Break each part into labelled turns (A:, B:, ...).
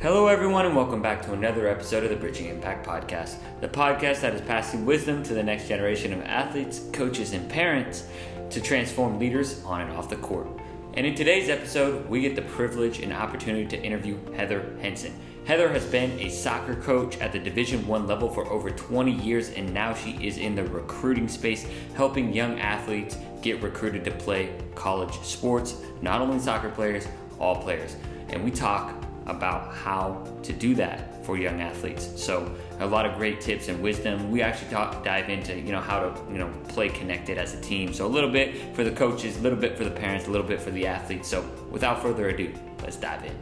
A: Hello everyone and welcome back to another episode of the Bridging Impact Podcast, the podcast that is passing wisdom to the next generation of athletes, coaches, and parents to transform leaders on and off the court. And in today's episode, we get the privilege and opportunity to interview Heather Henson. Heather has been a soccer coach at the Division I level for over 20 years, and now she is in the recruiting space, helping young athletes get recruited to play college sports, not only soccer players, all players. And we talk about how to do that for young athletes. So a lot of great tips and wisdom. We actually dive into, how to, play connected as a team. So a little bit for the coaches, a little bit for the parents, a little bit for the athletes. So without further ado, let's dive in.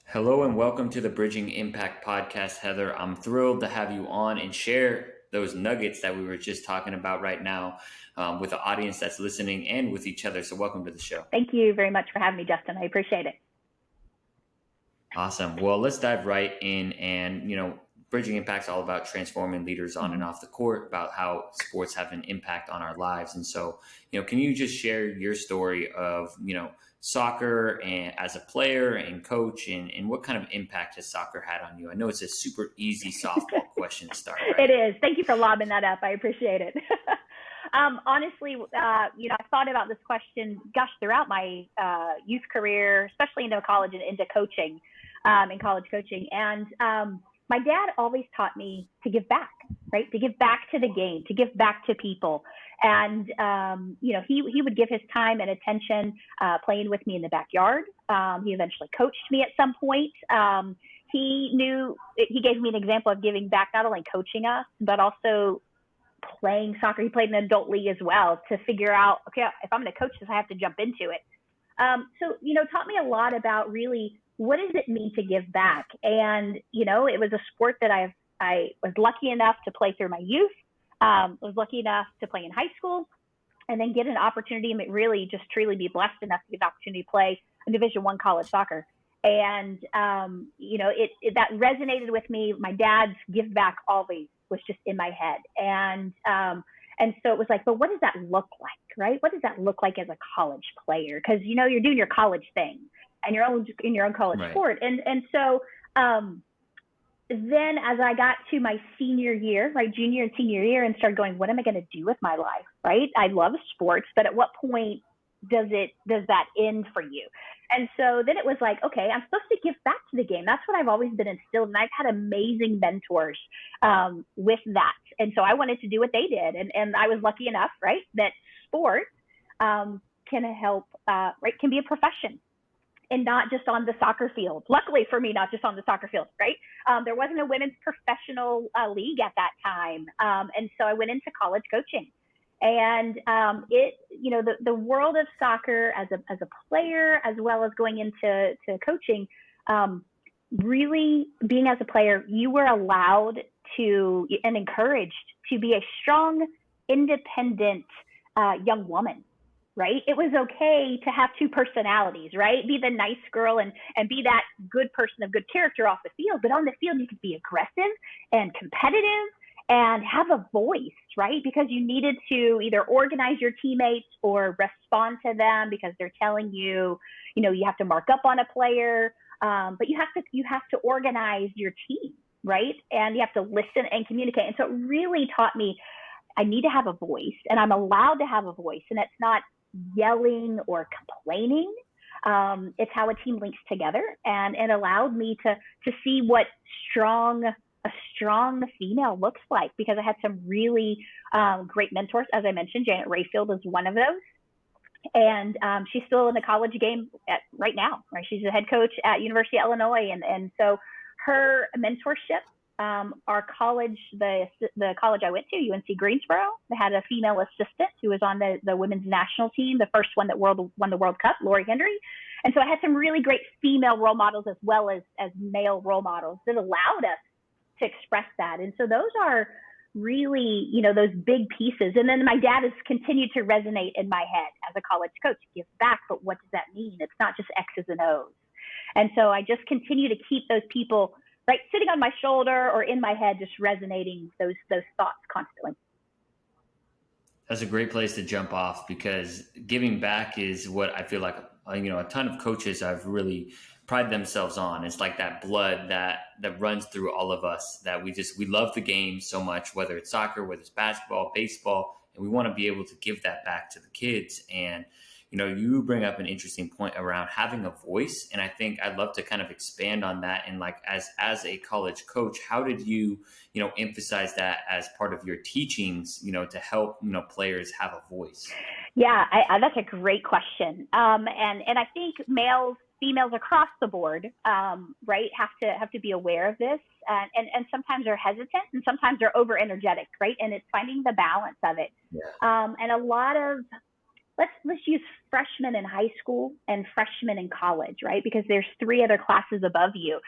A: Hello and welcome to the Bridging Impact Podcast, Heather. I'm thrilled to have you on and share those nuggets that we were just talking about right now with the audience that's listening and with each other. So welcome to the show.
B: Thank you very much for having me, Justin. I appreciate it.
A: Awesome. Well, let's dive right in. And, Bridging Impact's all about transforming leaders on and off the court, about how sports have an impact on our lives. And so, can you just share your story of, soccer and as a player and coach, and what kind of impact has soccer had on you? I know it's a super easy softball question to start. Right?
B: It is. Thank you for lobbing that up. I appreciate it. Honestly, I thought about this question, throughout my youth career, especially into college and into coaching, in college coaching. And my dad always taught me to give back, right? To give back to the game, to give back to people. And, he would give his time and attention playing with me in the backyard. He eventually coached me at some point. He gave me an example of giving back, not only coaching us, but also playing soccer. He played in an adult league as well to figure out, okay, if I'm going to coach this, I have to jump into it. Taught me a lot about really what does it mean to give back? And, it was a sport that I was lucky enough to play through my youth, was lucky enough to play in high school, and then get an opportunity and really just truly be blessed enough to get an opportunity to play in Division I college soccer. And, that resonated with me. My dad's give back always was just in my head. And so it was like, but what does that look like, right? What does that look like as a college player? Because, you're doing your college thing and in your own college sport. And so then as I got to my senior year, right, junior and senior year, and started going, what am I going to do with my life, right? I love sports, but at what point does that end for you? And so then it was like, okay, I'm supposed to give back to the game. That's what I've always been instilled. And I've had amazing mentors with that. And so I wanted to do what they did. And I was lucky enough, right, that sport can help, can be a profession. And not just on the soccer field. Luckily for me, not just on the soccer field, right? There wasn't a women's professional league at that time. And so I went into college coaching. And the world of soccer as a player, as well as going into coaching, really being as a player, you were allowed to and encouraged to be a strong, independent young woman. Right? It was okay to have two personalities, right? Be the nice girl and be that good person of good character off the field. But on the field, you could be aggressive and competitive and have a voice, right? Because you needed to either organize your teammates or respond to them because they're telling you, you have to mark up on a player. But you have to organize your team, right? And you have to listen and communicate. And so it really taught me I need to have a voice, and I'm allowed to have a voice. And it's not yelling or complaining. It's how a team links together, and it allowed me to see what a strong female looks like, because I had some really great mentors. As I mentioned, Janet Rayfield is one of those. And she's still in the college game right now, right? She's a head coach at University of Illinois. And so her mentorship, our college, the college I went to, UNC Greensboro, they had a female assistant who was on the women's national team, the first one that won the World Cup, Lori Henry. And so I had some really great female role models as well as male role models that allowed us to express that. And so those are really, those big pieces. And then my dad has continued to resonate in my head as a college coach, give back, but what does that mean? It's not just X's and O's. And so I just continue to keep those people right sitting on my shoulder or in my head, just resonating those thoughts constantly.
A: That's a great place to jump off, because giving back is what I feel like, a ton of coaches I've really pride themselves on. It's like that blood that runs through all of us, that we love the game so much, whether it's soccer, whether it's basketball, baseball, and we want to be able to give that back to the kids. And you bring up an interesting point around having a voice, and I think I'd love to kind of expand on that. And like as a college coach, how did you emphasize that as part of your teachings, to help players have a voice?
B: Yeah, that's a great question. And I think males, females across the board, right, have to be aware of this, and sometimes they're hesitant, and sometimes they're over energetic, right? And it's finding the balance of it.
A: Yeah.
B: And a lot of let's use freshmen in high school and freshmen in college, right? Because there's 3 other classes above you,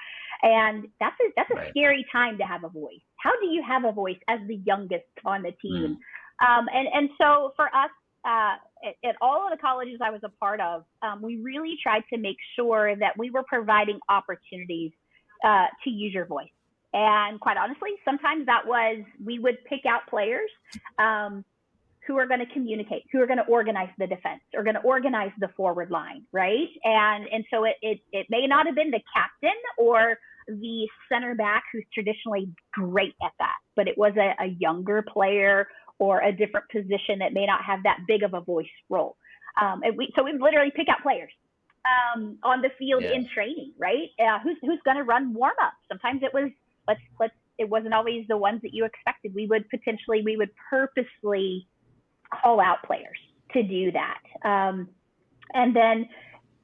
B: and that's a
A: Right.
B: scary time to have a voice. How do you have a voice as the youngest on the team? And so for us, at all of the colleges I was a part of, we really tried to make sure that we were providing opportunities to use your voice. And quite honestly, sometimes that was, we would pick out players who are going to communicate, who are going to organize the defense, or going to organize the forward line, right? And so it may not have been the captain or the center back who's traditionally great at that, but it was a younger player or a different position that may not have that big of a voice role. So we literally pick out players on the field in training, right? Who's going to run warm up? Sometimes it was it wasn't always the ones that you expected. We would purposely call out players to do that. And then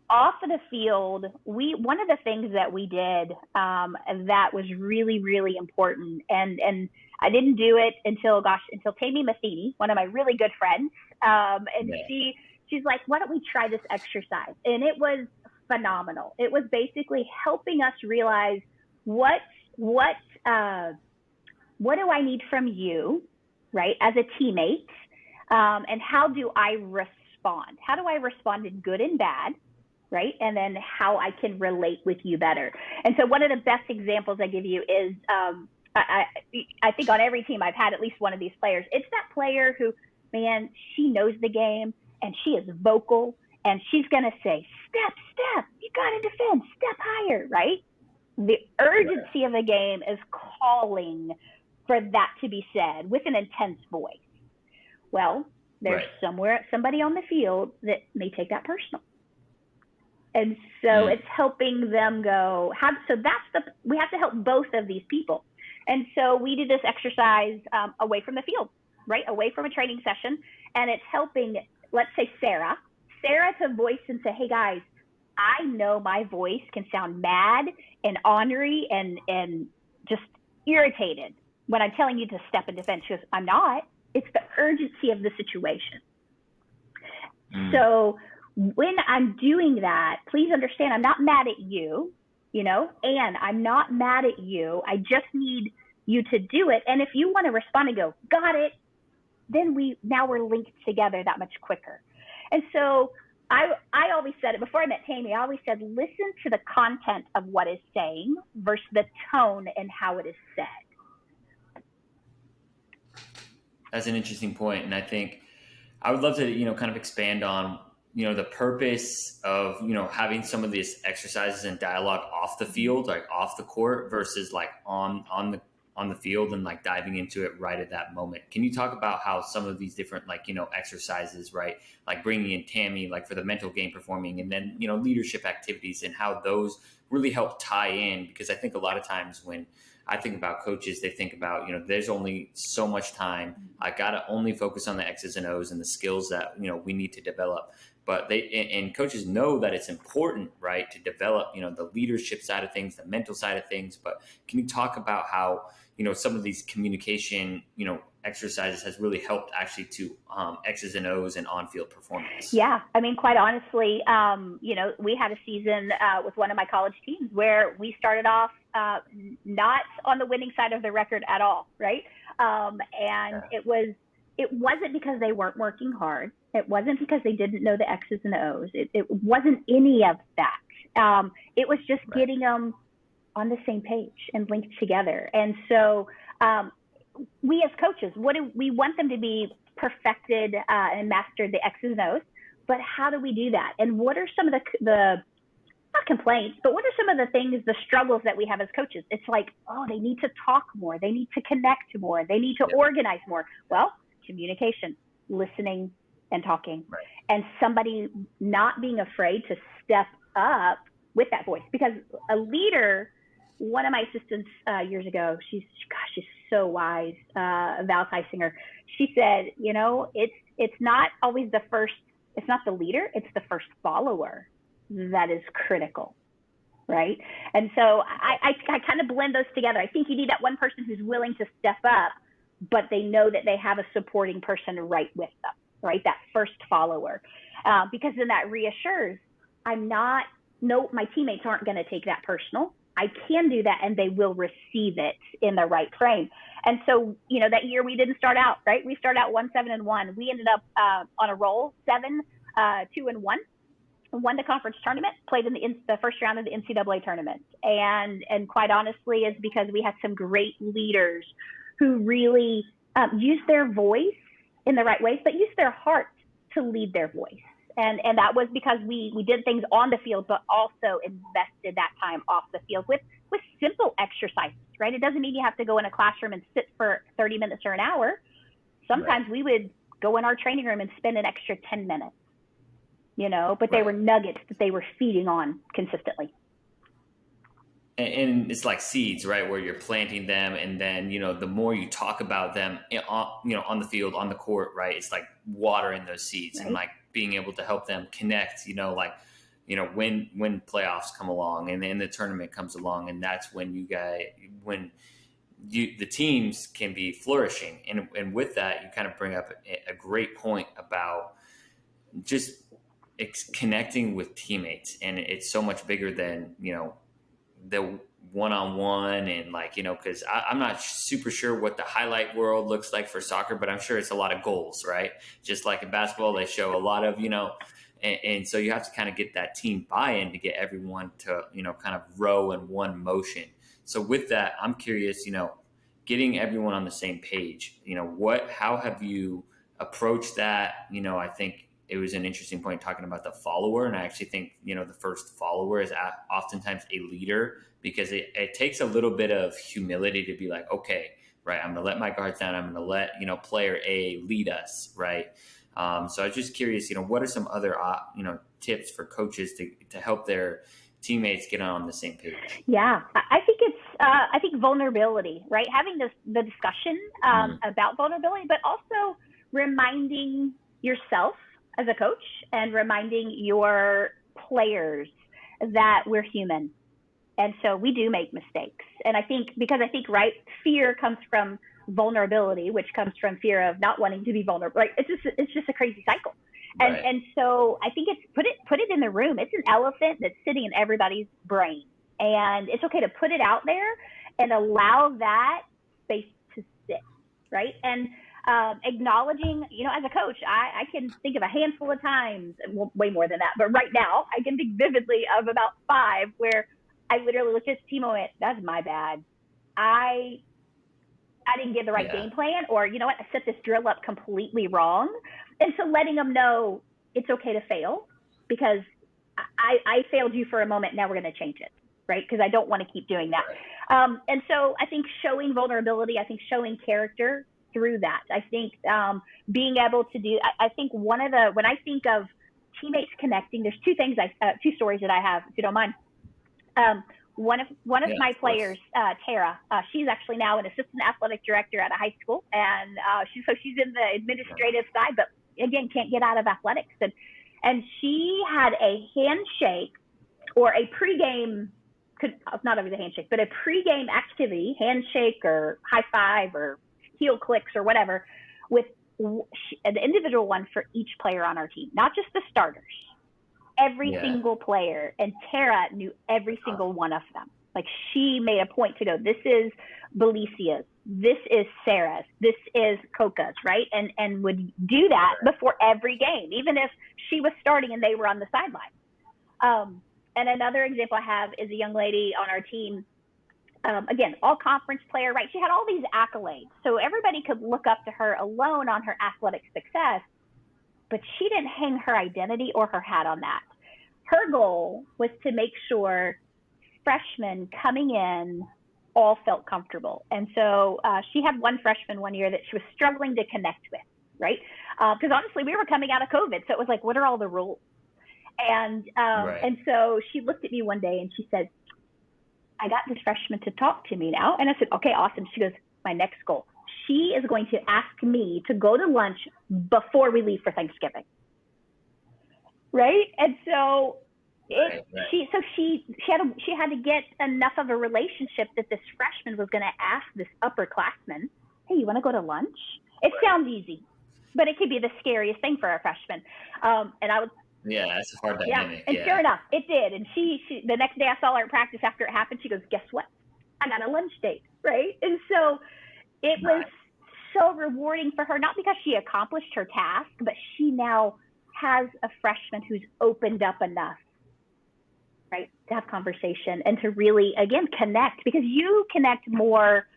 B: off of the field, one of the things that we did that was really, really important, and I didn't do it until Tammy Matheny, one of my really good friends, and she's like, why don't we try this exercise? And it was phenomenal. It was basically helping us realize what do I need from you, right, as a teammate, and how do I respond? How do I respond in good and bad, right? And then how I can relate with you better. And so one of the best examples I give you is, I think on every team I've had at least one of these players. It's that player who, man, she knows the game and she is vocal and she's going to say, step, you got to defend, step higher, right? The urgency of the game is calling for that to be said with an intense voice. Well, there's somebody on the field that may take that personal. And so it's helping them we have to help both of these people. And so we did this exercise away from the field, right? Away from a training session. And it's helping, let's say Sarah to voice and say, hey guys, I know my voice can sound mad and ornery and just irritated when I'm telling you to step in defense. She goes, I'm not. It's the urgency of the situation. So when I'm doing that, please understand, I'm not mad at you, and I'm not mad at you. I just need you to do it. And if you want to respond and go, got it, then we're linked together that much quicker. And so I always said it before I met Tammy, I always said, listen to the content of what is saying versus the tone and how it is said.
A: That's an interesting point. And I think I would love to, kind of expand on, the purpose of, having some of these exercises and dialogue off the field, like off the court versus like on the field and like diving into it right at that moment. Can you talk about how some of these different exercises, right? Like bringing in Tammy, like for the mental game performing, and then, leadership activities and how those really help tie in, because I think a lot of times when I think about coaches, they think about, there's only so much time. I got to only focus on the X's and O's and the skills that, we need to develop. But and coaches know that it's important, right, to develop, the leadership side of things, the mental side of things. But can you talk about how, some of these communication, exercises has really helped actually to X's and O's and on-field performance?
B: Yeah. I mean, quite honestly, we had a season with one of my college teams where we started off not on the winning side of the record at all, right? It wasn't because they weren't working hard. It wasn't because they didn't know the X's and the O's. It wasn't any of that. It was just getting them on the same page and linked together. And so we as coaches, we want them to be perfected and mastered the X's and O's, but how do we do that? And what are some of the not complaints, but what are some of the things, the struggles that we have as coaches? It's like, oh, they need to talk more. They need to connect more. They need to organize more. Well, communication, listening and talking, and somebody not being afraid to step up with that voice. Because a leader, one of my assistants years ago, she's so wise, Val Heisinger. She said, it's not always it's not the leader, it's the first follower that is critical, right? And so I kind of blend those together. I think you need that one person who's willing to step up, but they know that they have a supporting person right with them, right? That first follower, because then that reassures, my teammates aren't going to take that personal. I can do that, and they will receive it in the right frame. And so, that year we didn't start out, right? We started out 1-7-1. We ended up on a roll, 7-2-1. Won the conference tournament, played in the first round of the NCAA tournament. And quite honestly, is because we had some great leaders who really used their voice in the right ways, but used their heart to lead their voice. And that was because we did things on the field, but also invested that time off the field with simple exercises, right? It doesn't mean you have to go in a classroom and sit for 30 minutes or an hour. Sometimes we would go in our training room and spend an extra 10 minutes, but they were nuggets that they were feeding on consistently.
A: And it's like seeds, right? Where you're planting them, and then, the more you talk about them, on the field, on the court, right? It's like watering those seeds and like being able to help them connect, when playoffs come along and then the tournament comes along, and that's when the teams can be flourishing. And with that, you kind of bring up a great point about just connecting with teammates. And it's so much bigger than, the one-on-one and because I'm not super sure what the highlight world looks like for soccer, but I'm sure it's a lot of goals, right? Just like in basketball, they show a lot of, and so you have to kind of get that team buy-in to get everyone to, kind of row in one motion. So with that, I'm curious, getting everyone on the same page, how have you approached that? I think it was an interesting point talking about the follower. And I actually think, the first follower is oftentimes a leader, because it takes a little bit of humility to be like, okay, right, I'm going to let my guards down. I'm going to let, player A lead us, right? So I was just curious, what are some other, tips for coaches to help their teammates get on the same page?
B: Yeah, I think it's, vulnerability, right? Having the discussion about vulnerability, but also reminding yourself as a coach and reminding your players that we're human. And so we do make mistakes. And I think, right, fear comes from vulnerability, which comes from fear of not wanting to be vulnerable. Right? It's just a crazy cycle. And so I think it's put it in the room. It's an elephant that's sitting in everybody's brain. And it's okay to put it out there and allow that space to sit, right? And acknowledging, as a coach, I can think of a handful of times, well, way more than that, but right now I can think vividly of about 5 where I literally looked at the team and went, that's my bad. I didn't give the right game plan, or I set this drill up completely wrong. And so letting them know it's okay to fail, because I failed you for a moment. Now we're going to change it, right? Because I don't want to keep doing that. And so I think showing vulnerability, I think showing character through that. I think being able to do, I think when I think of teammates connecting, there's 2 stories that I have, if you don't mind. One of my players, Tara, she's actually now an assistant athletic director at a high school, and she's in the administrative side, but again, can't get out of athletics. And she had a handshake, or a pregame, not always a handshake, but a pregame activity, handshake or high five or heel clicks or whatever, with an individual one for each player on our team, not just the starters. Every single player, and Tara knew every single one of them. Like, she made a point to go, this is Belicia's, this is Sarah's, this is Coca's, right? And would do that before every game, even if she was starting and they were on the sideline. And another example I have is a young lady on our team, again, all conference player, right? She had all these accolades, so everybody could look up to her alone on her athletic success, but she didn't hang her identity or her hat on that. her goal was to make sure freshmen coming in all felt comfortable. And so she had one freshman one year that she was struggling to connect with, right? Because honestly, we were coming out of COVID. So it was like, what are all the rules? And and so she looked at me one day and she said, I got this freshman to talk to me now. And I said, okay, awesome. She goes, my next goal. She is going to ask me to go to lunch before we leave for Thanksgiving. Right? And so she had to get enough of a relationship that this freshman was going to ask this upperclassman, hey, you want to go to lunch? It sounds easy, but it could be the scariest thing for a freshman. And I was,
A: that's a hard dynamic.
B: And sure enough, it did. And she the next day I saw her at practice after it happened. She goes, guess what? I got a lunch date, right? And so it was so rewarding for her, not because she accomplished her task, but she now has a freshman who's opened up enough, right, to have conversation and to really, again, connect, because you connect more.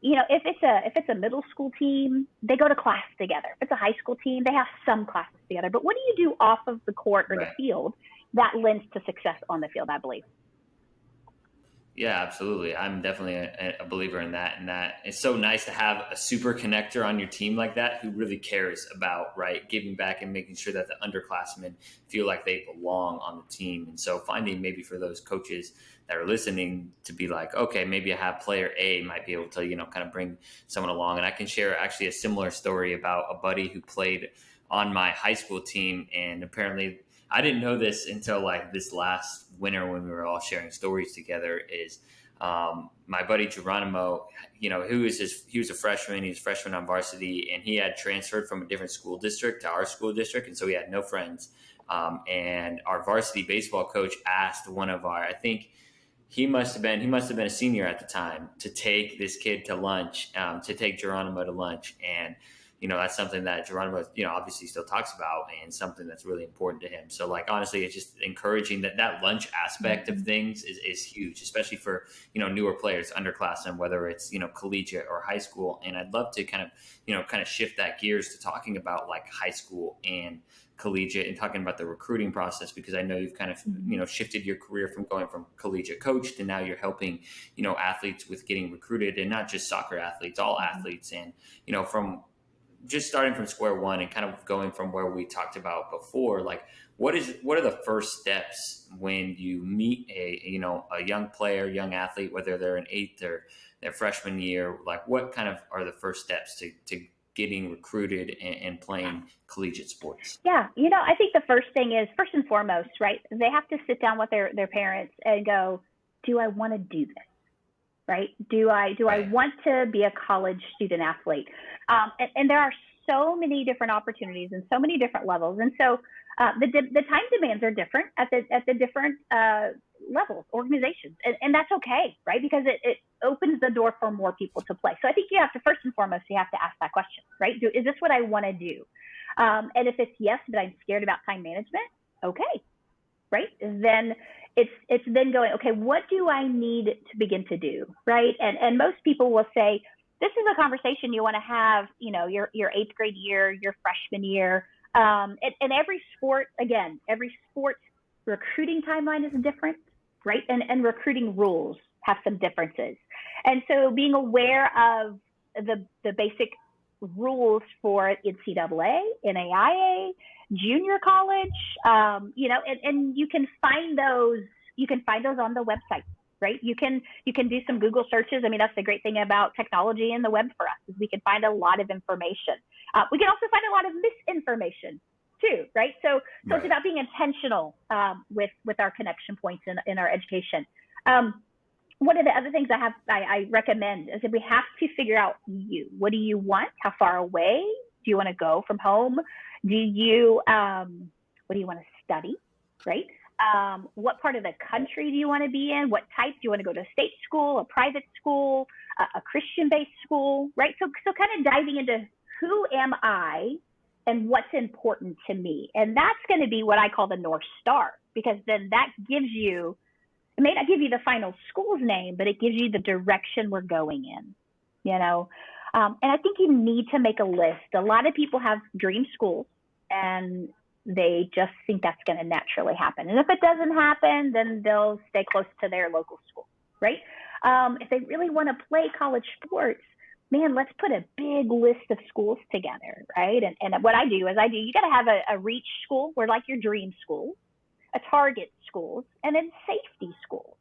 B: You know, if it's a middle school team, they go to class together. If it's a high school team, they have some classes together. But what do you do off of the court or the field that lends to success on the field, I believe?
A: Yeah, absolutely. I'm definitely a believer in that. And that it's so nice to have a super connector on your team like that who really cares about, giving back and making sure that the underclassmen feel like they belong on the team. And so finding maybe for those coaches that are listening to be like, okay, maybe I have player A might be able to, kind of bring someone along. And I can share actually a similar story about a buddy who played on my high school team. And apparently I didn't know this until this last winter when we were all sharing stories together is my buddy Geronimo, he was a freshman. He was a freshman on varsity, and he had transferred from a different school district to our school district. And so he had no friends. And our varsity baseball coach asked one of I think he must have been a senior at the time, to take this kid to lunch, to take Geronimo to lunch. And that's something that Geronimo, obviously still talks about, and something that's really important to him. So honestly, it's just encouraging that lunch aspect of things is huge, especially for, newer players, underclassmen, whether it's, collegiate or high school. And I'd love to kind of shift that gears to talking about high school and collegiate and talking about the recruiting process, because I know you've kind of, shifted your career from going from collegiate coach to now you're helping, athletes with getting recruited, and not just soccer athletes, all athletes. And, from just starting from square one and kind of going from where we talked about before, what are the first steps when you meet a young player, young athlete, whether they're in eighth or their freshman year, what kind of are the first steps to getting recruited and playing collegiate sports?
B: Yeah. I think the first thing is, first and foremost, right, they have to sit down with their parents and go, do I want to do this? Right? Do I want to be a college student athlete? And there are so many different opportunities and so many different levels. And so the time demands are different at the different levels, organizations. And that's okay, right? Because it opens the door for more people to play. So I think you have to, first and foremost, you have to ask that question, right? Is this what I want to do? And if it's yes, but I'm scared about time management, okay, right? Then it's then going, okay, what do I need to begin to do, right? And most people will say, this is a conversation you want to have, your eighth grade year, your freshman year. And every sport recruiting timeline is different, right? And recruiting rules have some differences. And so being aware of the basic rules for NCAA, NAIA, junior college, and you can find those on the website, right? You can do some Google searches. I mean, that's the great thing about technology and the web for us, is we can find a lot of information. We can also find a lot of misinformation too, right? So it's about being intentional with our connection points in our education. One of the other things I recommend is that we have to figure out what do you want? How far away do you want to go from home? What do you want to study, right? What part of the country do you want to be in? What type? Do you want to go to a state school, a private school, a Christian-based school, right? So kind of diving into who am I and what's important to me. And that's going to be what I call the North Star, because then that gives you, it may not give you the final school's name, but it gives you the direction we're going in, And I think you need to make a list. A lot of people have dream schools, and they just think that's going to naturally happen. And if it doesn't happen, then they'll stay close to their local school, right? If they really want to play college sports, man, let's put a big list of schools together, right? And what I do you got to have a reach school, where like your dream school, a target schools, and then safety schools,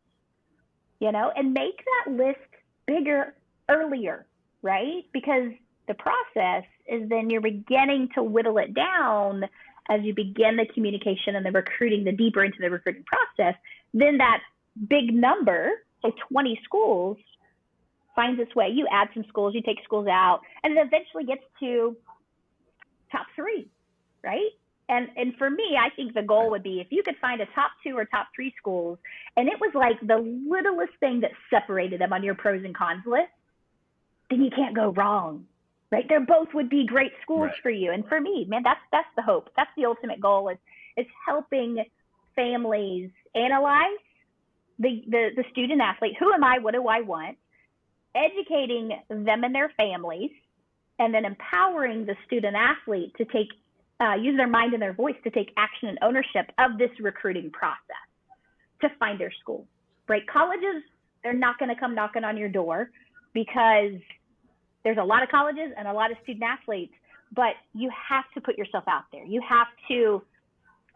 B: and make that list bigger earlier, right? Because the process is then you're beginning to whittle it down as you begin the communication and the recruiting, the deeper into the recruiting process. Then that big number, so 20 schools, finds its way. You add some schools, you take schools out, and it eventually gets to top 3, right? And for me, I think the goal would be if you could find a top 2 or top 3 schools, and it was like the littlest thing that separated them on your pros and cons list, then you can't go wrong, right? They both would be great schools for you. And for me, man, that's the hope. That's the ultimate goal, is helping families analyze the student athlete. Who am I? What do I want? Educating them and their families, and then empowering the student athlete to use their mind and their voice to take action and ownership of this recruiting process to find their school, right? Colleges, they're not going to come knocking on your door, because there's a lot of colleges and a lot of student athletes, but you have to put yourself out there. You have to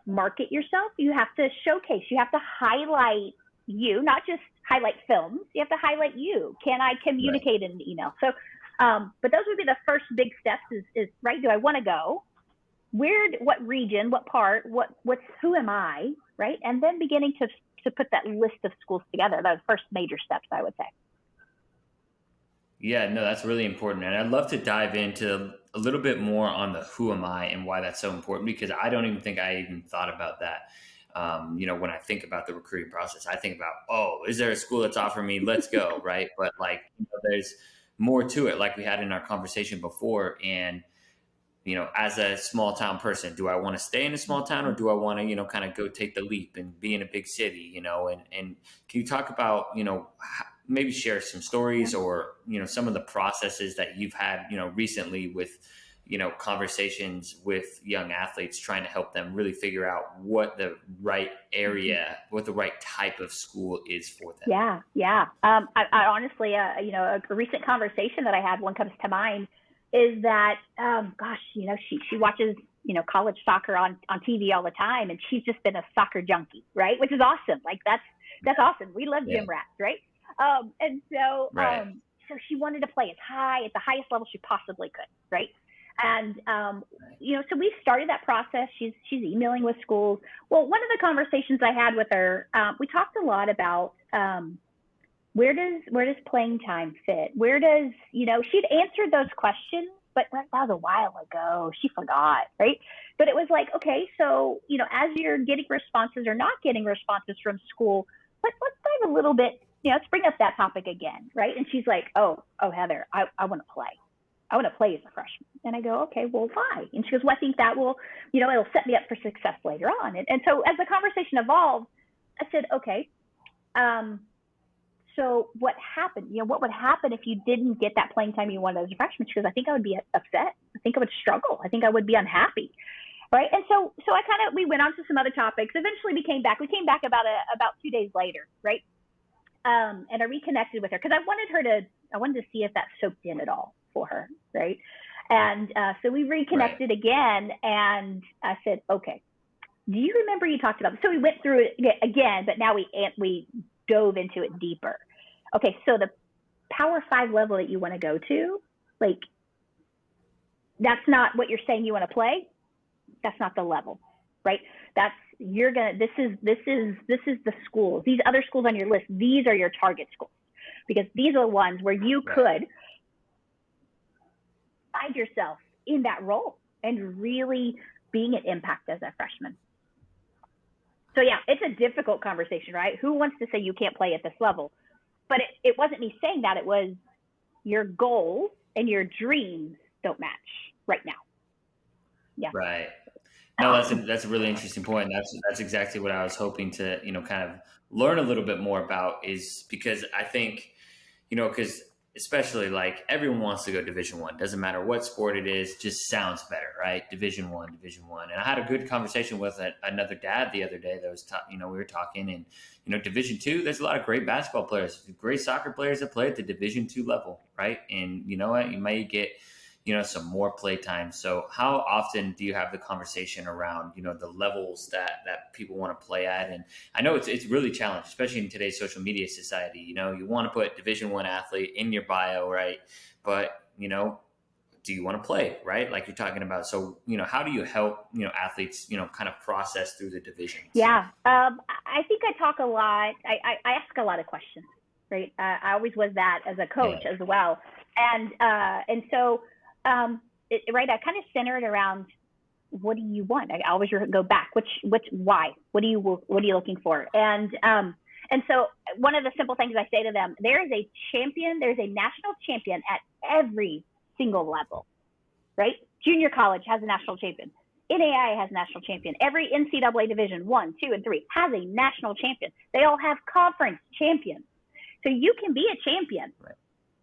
B: market yourself. You have to showcase. You have to highlight you, not just highlight films. You have to highlight you. Can I communicate in an email? So, but those would be the first big steps is right, do I want to go? What region, what part, who am I, right? And then beginning to put that list of schools together. Those first major steps, I would say.
A: Yeah, no, that's really important. And I'd love to dive into a little bit more on the who am I and why that's so important, because I don't even think I even thought about that. When I think about the recruiting process, I think about, is there a school that's offering me? Let's go, right? But there's more to it, like we had in our conversation before. And, as a small town person, do I want to stay in a small town, or do I want to, kind of go take the leap and be in a big city, and can you talk about, maybe share some stories or, some of the processes that you've had, recently with, conversations with young athletes, trying to help them really figure out what the right area, what the right type of school is for them.
B: Yeah. I honestly, a recent conversation that I had, one comes to mind, is that, she watches, college soccer on TV all the time, and she's just been a soccer junkie, right? Which is awesome. Like that's awesome. We love gym rats, right? So she wanted to play at the highest level she possibly could, right? And, so we started that process. She's emailing with schools. Well, one of the conversations I had with her, we talked a lot about, where does playing time fit? Where does, she'd answered those questions, but that was a while ago. She forgot, right? But it was like, okay, so, as you're getting responses or not getting responses from school, let's dive a little bit, let's bring up that topic again, right? And she's like, oh, Heather, I want to play. I want to play as a freshman. And I go, okay, well, why? And she goes, well, I think that will, it'll set me up for success later on. And so as the conversation evolved, I said, okay, so what happened? What would happen if you didn't get that playing time you wanted as a freshman? She goes, I think I would be upset. I think I would struggle. I think I would be unhappy. Right. And so we went on to some other topics. Eventually we came back about 2 days later. Right. And I reconnected with her because I wanted to see if that soaked in at all for her. Right. And so we reconnected again, and I said, okay, do you remember you talked about this? So we went through it again, but now we dove into it deeper. Okay. So the Power 5 level that you want to go to, like, that's not what you're saying you want to play. That's not the level, right? This is the schools. These other schools on your list, these are your target schools, because these are the ones where you could find yourself in that role and really being an impact as a freshman. So yeah, it's a difficult conversation, right? Who wants to say you can't play at this level? But it wasn't me saying that. It was your goals and your dreams don't match right now. Yeah.
A: Right. No, that's a really interesting point. That's exactly what I was hoping to, kind of learn a little bit more about, is because I think, because especially like everyone wants to go Division I. Doesn't matter what sport it is, just sounds better, right? Division I, Division I. And I had a good conversation with another dad the other day that was, we were talking, and Division II. There's a lot of great basketball players, great soccer players that play at the Division II level, right? And you know what, you may get some more play time. So how often do you have the conversation around, the levels that people want to play at? And I know it's really challenging, especially in today's social media society. You want to put Division I athlete in your bio, right? But, do you want to play, right? Like you're talking about. So, how do you help, athletes, kind of process through the divisions?
B: Yeah. I think I talk a lot. I ask a lot of questions, right? I always was that as a coach as well. And so, right, I kind of center it around, what do you want? I always go back, why? What are you looking for? And so one of the simple things I say to them, there's a national champion at every single level, right? Junior college has a national champion. NAIA has a national champion. Every NCAA Division I, II, and III has a national champion. They all have conference champions. So you can be a champion.
A: Right.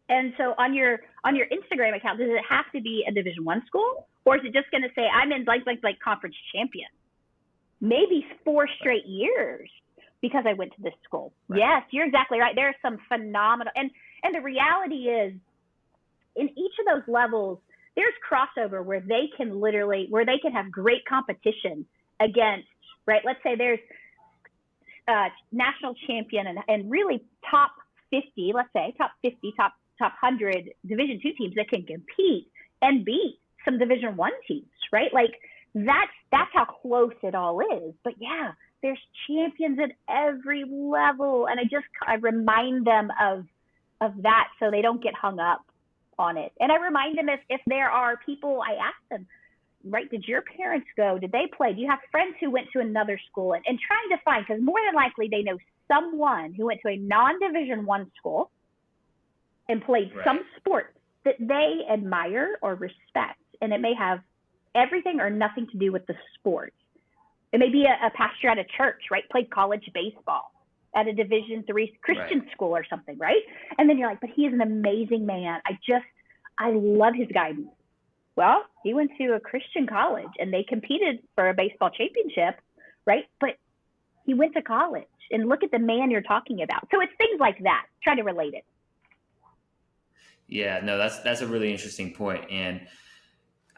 B: And so on your Instagram account, does it have to be a Division I school, or is it just going to say I'm in blank conference champion? Maybe 4 straight years because I went to this school. Right. Yes, you're exactly right. There are some phenomenal, and the reality is, in each of those levels, there's crossover where they can have great competition against, right? Let's say there's national champion and really top 50, let's say top 50, top 100 Division II teams that can compete and beat some Division I teams, right? Like that's how close it all is. But yeah, there's champions at every level, and I remind them of that so they don't get hung up on it. And I remind them if there are people, I ask them, right, did your parents go? Did they play? Do you have friends who went to another school? And trying to find, because more than likely they know someone who went to a non-Division I school and played some sport that they admire or respect. And it may have everything or nothing to do with the sport. It may be a pastor at a church, right? Played college baseball at a Division III Christian school or something, right? And then you're like, but he is an amazing man. I love his guidance. Well, he went to a Christian college and they competed for a baseball championship, right? But he went to college, and look at the man you're talking about. So it's things like that. Try to relate it.
A: Yeah, no, that's a really interesting point. And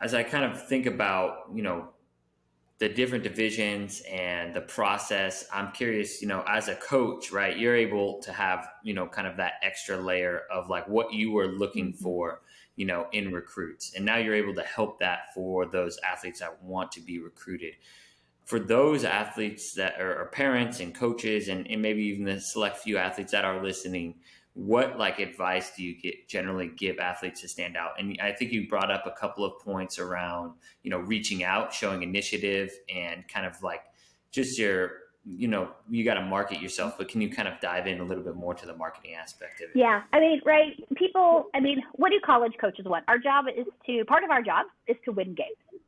A: as I kind of think about, the different divisions and the process, I'm curious, as a coach, right, you're able to have, kind of that extra layer of like what you were looking for, in recruits. And now you're able to help that for those athletes that want to be recruited. For those athletes that are parents and coaches, and maybe even the select few athletes that are listening, what advice do you generally give athletes to stand out? And I think you brought up a couple of points around, reaching out, showing initiative, and kind of just your, you got to market yourself, but can you kind of dive in a little bit more to the marketing aspect of it?
B: Yeah. Right. What do college coaches want? Part of our job is to win games,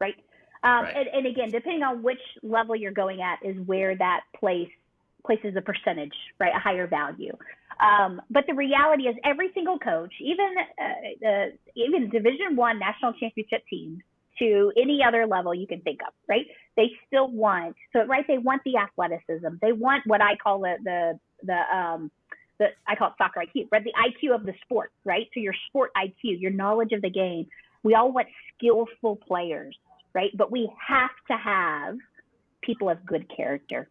B: right? Right. And again, depending on which level you're going at is where that places a percentage, right? A higher value. But the reality is every single coach, even Division I national championship teams to any other level you can think of, right? They still want, they want the athleticism. They want what I call I call it soccer IQ, right? The IQ of the sport, right? So your sport IQ, your knowledge of the game. We all want skillful players, right? But we have to have people of good character,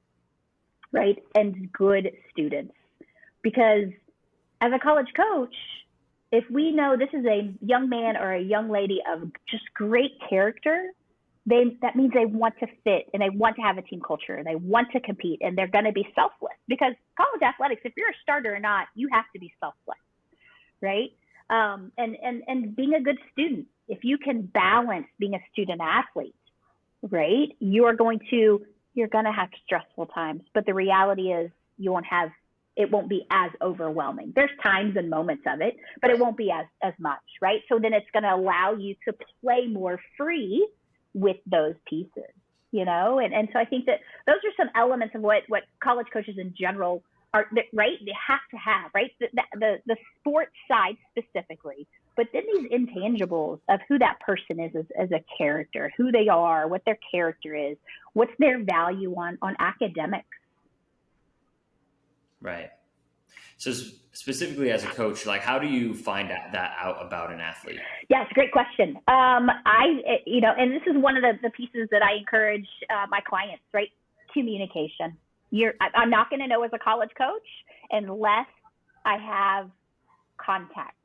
B: right? And good students. Because as a college coach, if we know this is a young man or a young lady of just great character, that means they want to fit and they want to have a team culture and they want to compete and they're going to be selfless. Because college athletics, if you're a starter or not, you have to be selfless, right? And being a good student, if you can balance being a student athlete, right, you're going to have stressful times. But the reality is it won't be as overwhelming. There's times and moments of it, but it won't be as much, right? So then it's going to allow you to play more free with those pieces, And so I think that those are some elements of what college coaches in general right? They have to have, right? The sports side specifically, but then these intangibles of who that person is as a character, who they are, what their character is, what's their value on academics.
A: Right. So specifically as a coach, like how do you find that out about an athlete?
B: Yeah, it's a great question. And this is one of the pieces that I encourage my clients, right? Communication. I'm not going to know as a college coach unless I have contact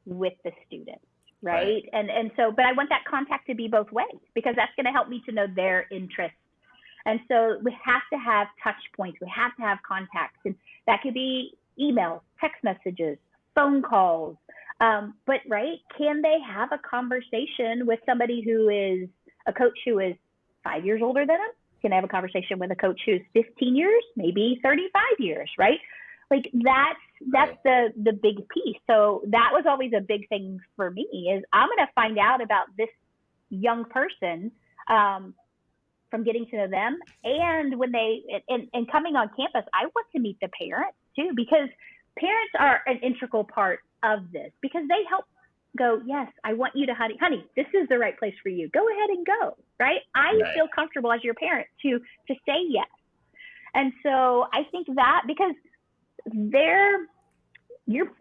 B: with the student, right? And so, but I want that contact to be both ways, because that's going to help me to know their interests. And so we have to have touch points. We have to have contacts, and that could be emails, text messages, phone calls. But right, can they have a conversation with somebody who is a coach who is 5 years older than them? Can they have a conversation with a coach who's 15 years, maybe 35 years, right? Like that's the big piece. So that was always a big thing for me, is I'm going to find out about this young person from getting to know them. And when and coming on campus, I want to meet the parents too, because parents are an integral part of this, because they help go, yes, I want you to, honey, this is the right place for you. Go ahead and go, right? I feel comfortable as your parent to say yes. And so I think that, because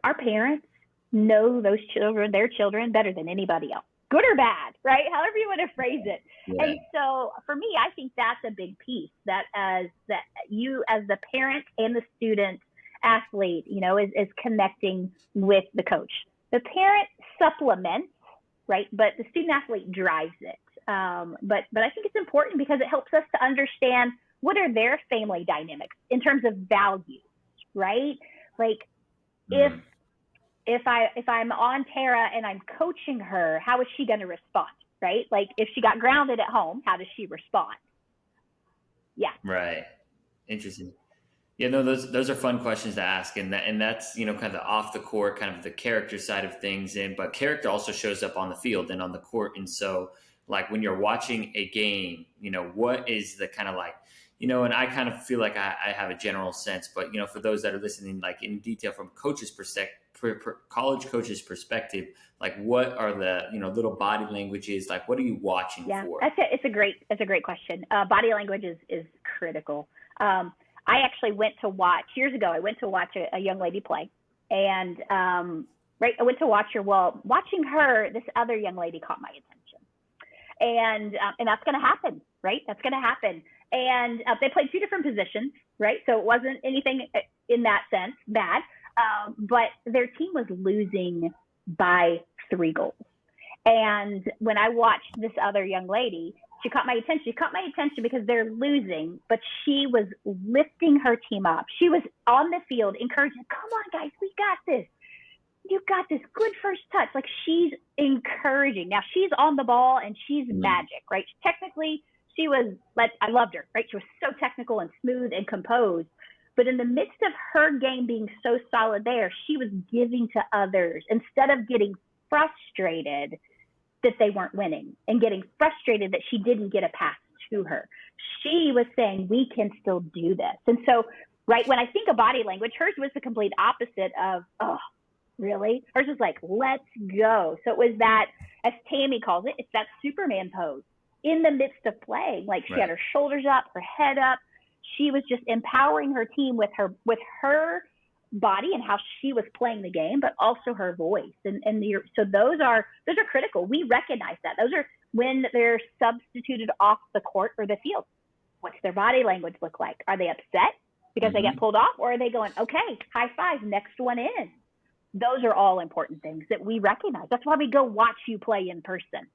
B: our parents know their children better than anybody else, good or bad, right? However you want to phrase it. Yeah. And so for me, I think that's a big piece, that you as the parent and the student athlete, is connecting with the coach. The parent supplements, right? But the student athlete drives it. But I think it's important because it helps us to understand what are their family dynamics in terms of values, right? Like if I'm on Tara and I'm coaching her, how is she going to respond, right? Like if she got grounded at home, how does she respond? Yeah.
A: Right. Interesting. Yeah, no, those are fun questions to ask, and that's kind of the off the court, kind of the character side of things, but character also shows up on the field and on the court. And so, like when you're watching a game, what is the kind of like, and I kind of feel like I have a general sense, but for those that are listening, like in detail from coach's perspective, college coach's perspective, like what are the little body languages, like what are you watching for?
B: It's a great question. Body language is critical. I actually went to watch years ago. I went to watch a young lady play, and I went to watch her. Well, watching her, this other young lady caught my attention, and that's going to happen, right? That's going to happen. And they played two different positions, right? So it wasn't anything in that sense bad, but their team was losing by 3 goals. And when I watched this other young lady, she caught my attention. She caught my attention because they're losing, but she was lifting her team up. She was on the field encouraging, come on, guys, we got this. You got this. Good first touch. Like she's encouraging. Now she's on the ball and she's magic, right? Technically, she was, I loved her, right? She was so technical and smooth and composed. But in the midst of her game being so solid there, she was giving to others instead of getting frustrated that they weren't winning and getting frustrated that she didn't get a pass to her. She was saying, we can still do this. And so, right, when I think of body language, hers was the complete opposite of, oh, really? Hers was like, let's go. So it was that, as Tammy calls it, it's that Superman pose in the midst of playing. Like she had her shoulders up, her head up. She was just empowering her team with her body and how she was playing the game, but also her voice. So those are critical. We recognize that. Those are when they're substituted off the court or the field. What's their body language look like? Are they upset because they get pulled off, or are they going, okay, high five, next one in? Those are all important things that we recognize. That's why we go watch you play in person.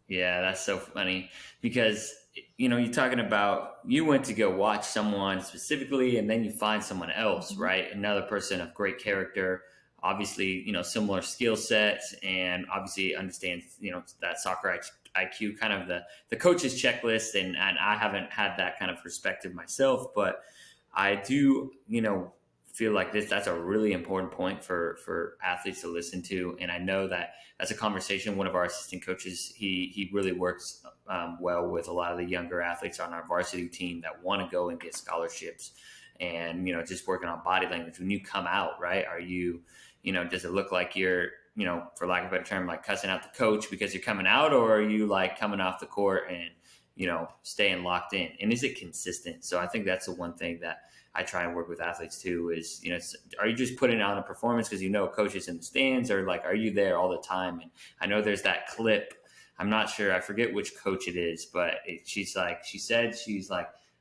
A: Yeah, that's so funny because, you're talking about you went to go watch someone specifically and then you find someone else, right? Another person of great character, obviously, similar skill sets and obviously understands, that soccer IQ, kind of the coach's checklist. And I haven't had that kind of perspective myself, but I do, feel like that's a really important point for athletes to listen to. And I know that that's a conversation. One of our assistant coaches, he really works well with a lot of the younger athletes on our varsity team that want to go and get scholarships. and, just working on body language when you come out, right? Are you, does it look like you're, for lack of a better term, like cussing out the coach because you're coming out, or are you like coming off the court and, staying locked in? And is it consistent? So I think that's the one thing that I try and work with athletes too is, are you just putting on a performance because coach is in the stands, or like, are you there all the time? And I know there's that clip. I'm not sure. I forget which coach it is, but she's like,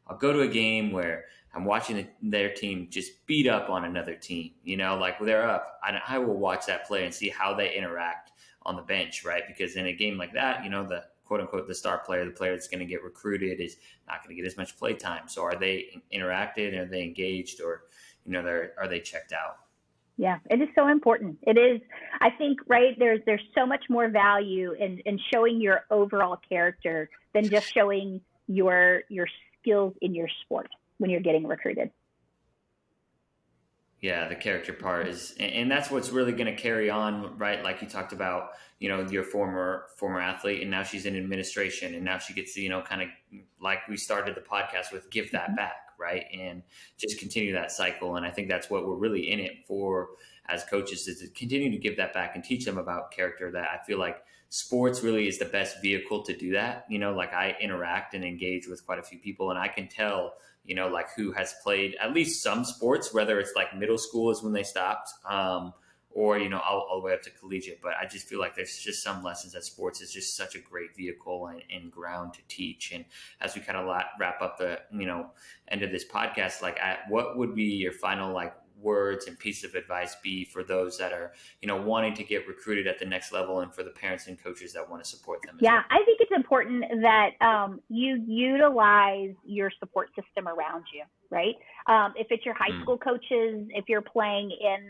A: I'll go to a game where I'm watching their team just beat up on another team, like they're up. I will watch that play and see how they interact on the bench, right? Because in a game like that, the quote unquote, the star player, the player that's going to get recruited is not going to get as much play time. So are they interacted? Are they engaged, or, are they checked out?
B: Yeah, it is so important. It is, I think, right, there's so much more value in showing your overall character than just showing your skills in your sport when you're getting recruited.
A: Yeah, the character part is, and that's what's really going to carry on, right? Like you talked about, your former athlete, and now she's in administration, and now she gets to, kind of like we started the podcast with, give that back, right? And just continue that cycle. And I think that's what we're really in it for as coaches, is to continue to give that back and teach them about character. That I feel like sports really is the best vehicle to do that. Like I interact and engage with quite a few people, and I can tell, like who has played at least some sports, whether it's like middle school is when they stopped, or, all the way up to collegiate. But I just feel like there's just some lessons that sports is just such a great vehicle and ground to teach. And as we kind of wrap up the, end of this podcast, like what would be your final, like, words and pieces of advice be for those that are, wanting to get recruited at the next level, and for the parents and coaches that want to support them?
B: Yeah, I think it's important that you utilize your support system around you, right? If it's your high school coaches, if you're playing in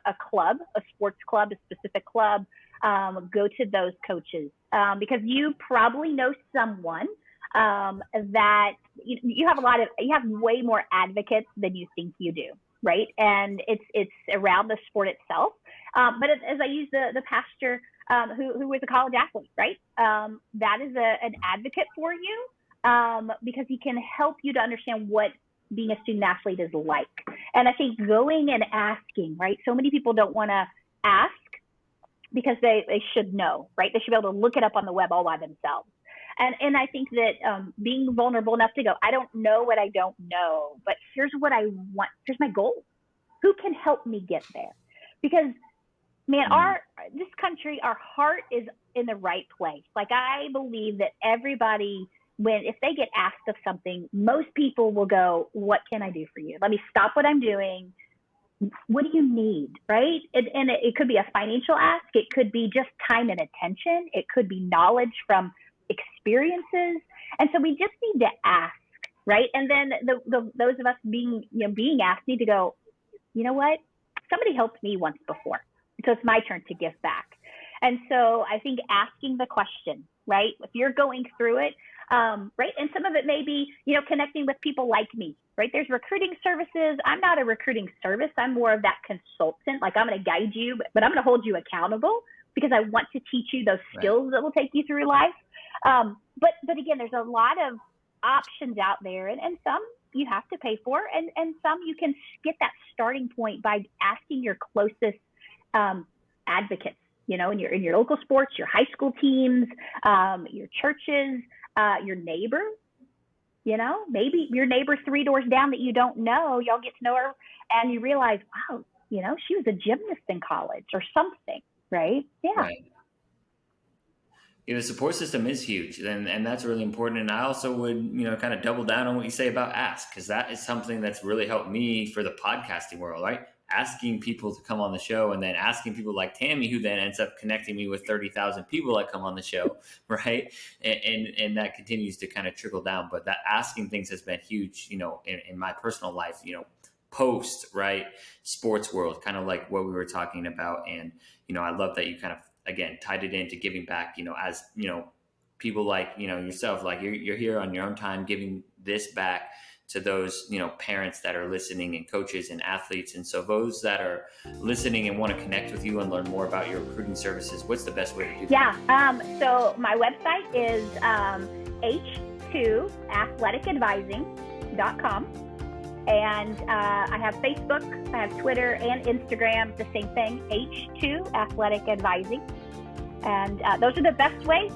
B: a club, a sports club, a specific club, go to those coaches because you probably know someone that you have way more advocates than you think you do. Right. And it's around the sport itself. But as I use the pastor who was a college athlete, right? That is an advocate for you because he can help you to understand what being a student athlete is like. And I think going and asking, right? So many people don't want to ask because they should know, right? They should be able to look it up on the web all by themselves. And I think that being vulnerable enough to go, I don't know what I don't know, but here's what I want. Here's my goal. Who can help me get there? Because, man, this country, our heart is in the right place. Like, I believe that everybody, if they get asked of something, most people will go, what can I do for you? Let me stop what I'm doing. What do you need, right? And it could be a financial ask. It could be just time and attention. It could be knowledge from experiences. And so we just need to ask, right? And then those of us being asked need to go, you know what? Somebody helped me once before. So it's my turn to give back. And so I think asking the question, right? If you're going through it, right? And some of it may be, connecting with people like me, right? There's recruiting services. I'm not a recruiting service. I'm more of that consultant. Like, I'm going to guide you, but I'm going to hold you accountable because I want to teach you those skills that will take you through life. But again, there's a lot of options out there, and some you have to pay for, and some you can get that starting point by asking your closest advocates, in your local sports, your high school teams, your churches, your neighbor. Maybe your neighbor 3 doors down that you don't know, y'all get to know her, and you realize, wow, she was a gymnast in college or something, right? Yeah.
A: Right. Yeah, the support system is huge, and that's really important. And I also would, kind of double down on what you say about ask, because that is something that's really helped me for the podcasting world, right? Asking people to come on the show, and then asking people like Tammy, who then ends up connecting me with 30,000 people that come on the show, right? And that continues to kind of trickle down. But that asking things has been huge, in my personal life, post, right? Sports world, kind of like what we were talking about. And, I love that you kind of, again, tied it into giving back, as, people like, yourself, like you're here on your own time, giving this back to those, parents that are listening, and coaches and athletes. And so those that are listening and want to connect with you and learn more about your recruiting services, what's the best way to do that?
B: Yeah. So my website is h2athleticadvising.com. And I have Facebook, I have Twitter, and Instagram, the same thing, H2 Athletic Advising. And those are the best ways.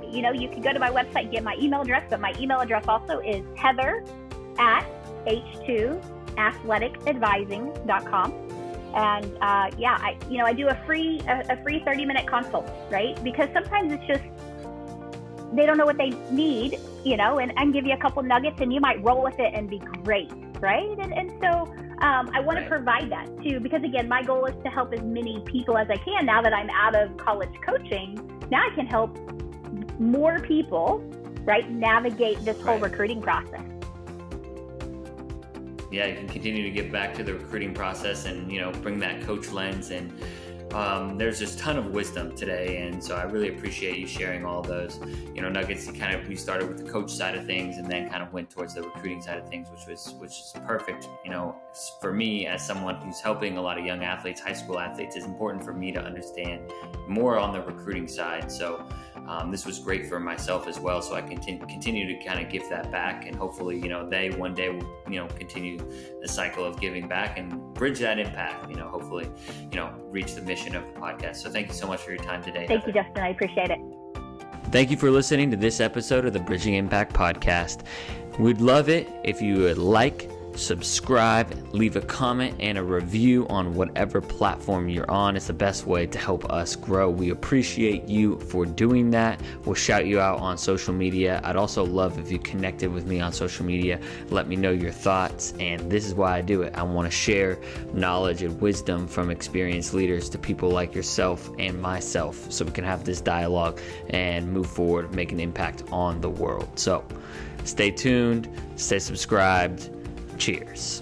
B: You can go to my website and get my email address, but my email address also is heather@h2athleticadvising.com. And I do a free 30-minute consult, right? Because sometimes it's just, they don't know what they need, and I can give you a couple nuggets and you might roll with it and be great, right? And so I want to provide that too, because again, my goal is to help as many people as I can. Now that I'm out of college coaching, now I can help more people, right, navigate this whole recruiting process.
A: Yeah, you can continue to give back to the recruiting process and, bring that coach lens. And there's just a ton of wisdom today. And so I really appreciate you sharing all those, nuggets. You started with the coach side of things and then kind of went towards the recruiting side of things, which is perfect. For me, as someone who's helping a lot of young athletes, high school athletes, it's important for me to understand more on the recruiting side. So this was great for myself as well. So I continue to kind of give that back, and hopefully, they one day will, continue the cycle of giving back and bridge that impact, hopefully, reach the mission of the podcast. So thank you so much for your time today.
B: Thank you, Justin. I appreciate it.
A: Thank you for listening to this episode of the Bridging Impact podcast. We'd love it if you would like, subscribe, leave a comment and a review on whatever platform you're on. It's the best way to help us grow. We appreciate you for doing that. We'll shout you out on social media. I'd also love if you connected with me on social media. Let me know your thoughts. And this is why I do it. I want to share knowledge and wisdom from experienced leaders to people like yourself and myself, so we can have this dialogue and move forward, make an impact on the world. So stay tuned, stay subscribed. Cheers.